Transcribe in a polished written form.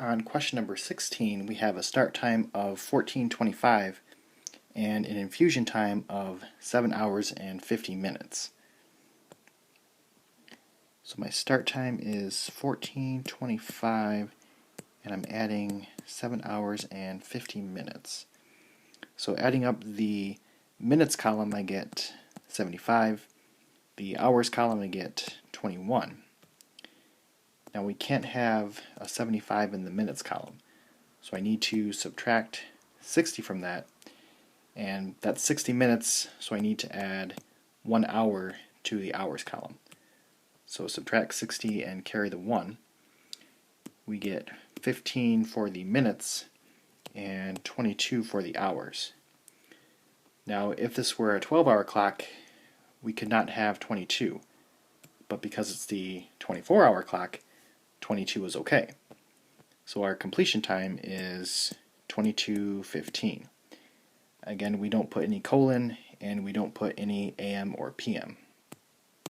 On question number 16, we have a start time of 14:25 and an infusion time of 7 hours and 50 minutes. So my start time is 14:25 and I'm adding 7 hours and 50 minutes. So adding up the minutes column, I get 75. The hours column, I get 21. Now we can't have a 75 in the minutes column, so I need to subtract 60 from that, and that's 60 minutes, so I need to add 1 hour to the hours column. So subtract 60 and carry the 1. We get 15 for the minutes and 22 for the hours. Now if this were a 12-hour clock, we could not have 22, but because it's the 24-hour clock, 22 is okay. So our completion time is 22:15. Again, we don't put any colon and we don't put any AM or PM.